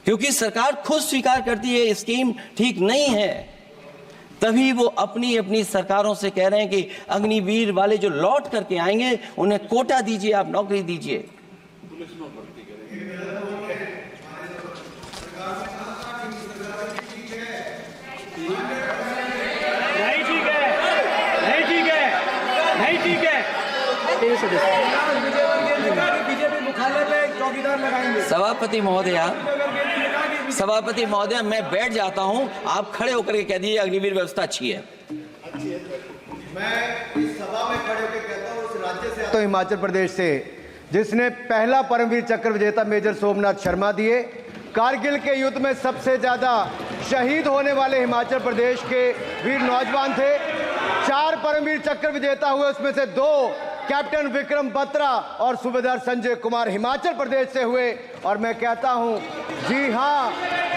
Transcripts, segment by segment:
क्योंकि सरकार खुद स्वीकार करती है स्कीम ठीक नहीं है, तभी वो अपनी अपनी सरकारों से कह रहे हैं कि अग्निवीर वाले जो लौट करके आएंगे उन्हें कोटा दीजिए, आप नौकरी दीजिए। सभापति महोदय, मैं बैठ जाता हूं, आप खड़े होकर के कह दीजिए अग्निवीर व्यवस्था अच्छी है। मैं इस सभा में खड़े होकर कहता हूं, उस राज्य से तो हिमाचल प्रदेश से जिसने पहला परमवीर चक्र विजेता मेजर सोमनाथ शर्मा दिए। कारगिल के युद्ध में सबसे ज्यादा शहीद होने वाले हिमाचल प्रदेश के वीर नौजवान थे। 4 परमवीर चक्र विजेता हुए, उसमें से 2 कैप्टन विक्रम बत्रा और सूबेदार संजय कुमार हिमाचल प्रदेश से हुए। और मैं कहता हूं, जी हां,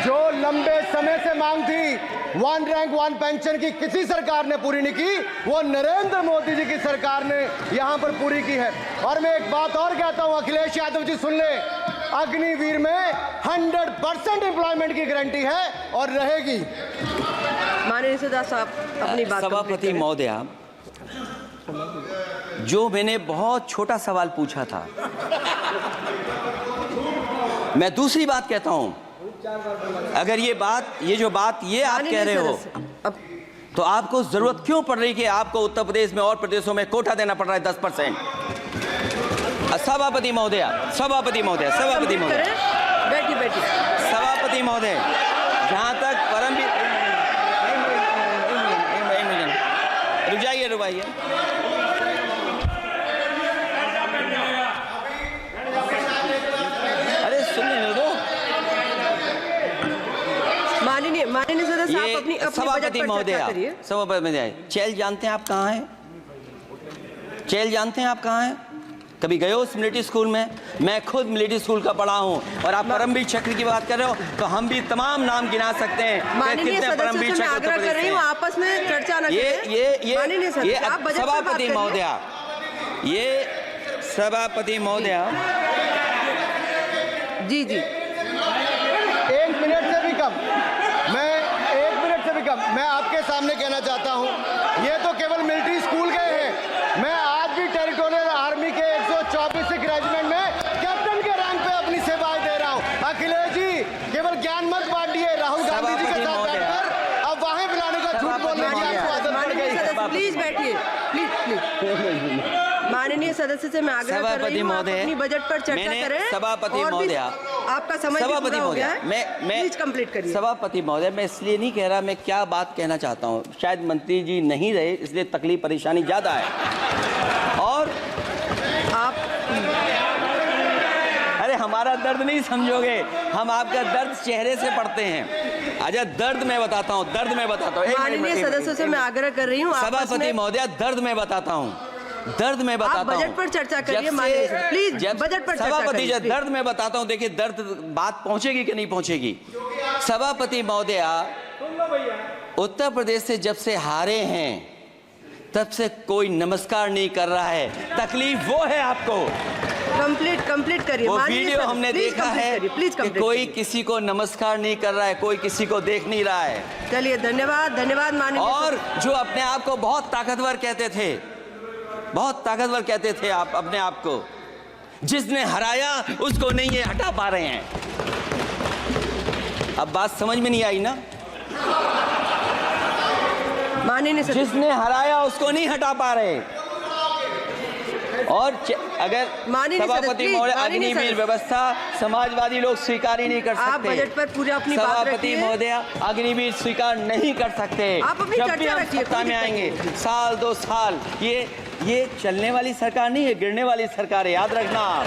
जो लंबे समय से मांग थी 1 रैंक 1 पेंशन की किसी सरकार ने पूरी नहीं की, वो नरेंद्र मोदी जी की सरकार ने यहां पर पूरी की है। और मैं एक बात और कहता हूं, अखिलेश यादव जी सुन ले, अग्निवीर में 100% एम्प्लॉयमेंट की गारंटी है और रहेगी। माननीय सदस्य साहब अपनी बात। सभापति महोदय, जो मैंने बहुत छोटा सवाल पूछा था, मैं दूसरी बात कहता हूं। अगर ये जो बात आप कह रहे हो, तो आपको जरूरत क्यों पड़ रही कि आपको उत्तर प्रदेश में और प्रदेशों में कोटा देना पड़ रहा है 10%? सभापति महोदय, बैठिए। सभापति महोदय, जहां तक परमवीर, रुक जाइए। अरे सुनने दो। माननीय सदस्य आप अपनी सभापति महोदय, चैल जानते हैं आप कहाँ हैं? चैल जानते हैं आप कहाँ हैं? कभी गए हो उस मिलिट्री स्कूल में? मैं खुद मिलिट्री स्कूल का पढ़ा हूँ। और आप परमवीर चक्र की बात कर रहे हो, तो हम भी तमाम नाम गिना सकते हैं। माननीय सदस्य से मैं आग्रह कर रही हूँ, आपस में चर्चा न करें। ये सभापति महोदय, जी 1 मिनट से भी कम, मैं आपके सामने कहना चाहता हूं, ये तो केवल मिलिट्री स्कूल गए हैं। मैं आज भी टेरिटोरियल आर्मी के 124 रेजिमेंट में कैप्टन के रैंक पे अपनी सेवाएं दे रहा हूं। अखिलेश जी केवल ज्ञान मत बांटिए, राहुल गांधी जी के साथ बैठकर अब वहां बुलाने का झूठ बोलने की आपको आदत पड़ गई। प्लीज बैठिए, प्लीज। माननीय सदस्य से मैं आग्रह कर रही हूं, अपनी बजट पर चर्चा करें। सभापति महोदय, आपका समय पूरा हो गया है, मैं प्लीज कंप्लीट करिए। सभापति महोदय, मैं इसलिए नहीं कह रहा, मैं क्या बात कहना चाहता हूँ, शायद मंत्री जी नहीं रहे इसलिए तकलीफ परेशानी ज्यादा है। और आप अरे हमारा दर्द नहीं समझोगे, हम आपका दर्द चेहरे से पढ़ते हैं। अच्छा, दर्द मैं बताता हूँ। माननीय सदस्यों से मैं आग्रह कर रही हूँ, सभापति महोदय, दर्द मैं बताता हूँ। बजट पर चर्चा करिए, प्लीज बजट पर चर्चा सभापति करिए। दर्द मैं बताता हूं। देखिए, दर्द बात पहुंचेगी कि नहीं पहुंचेगी। सभापति महोदय, उत्तर प्रदेश से जब से हारे हैं तब से कोई नमस्कार नहीं कर रहा है। तकलीफ वो है आपको। कंप्लीट करिए। वो वीडियो हमने देखा है कि कोई किसी को नमस्कार नहीं कर रहा है, कोई किसी को देख नहीं रहा है। चलिए, धन्यवाद माननीय। और जो अपने आप को बहुत ताकतवर कहते थे आप अपने आप को, जिसने हराया उसको नहीं ये हटा पा रहे हैं। अब बात समझ में नहीं आई ना? माननीय जिसने हराया उसको नहीं हटा पा रहे। और अगर सभापति महोदय, अग्निवीर व्यवस्था समाजवादी लोग स्वीकार ही नहीं कर सकते। आप बजट पर पूरा अपनी बात रखिए। सभापति महोदय, अग्निवीर स्वीकार नहीं कर सकते। आप अपनी जब भी हम सत्ता में आएंगे, साल 2 साल, ये चलने वाली सरकार नहीं है, गिरने वाली सरकार है, याद रखना आप।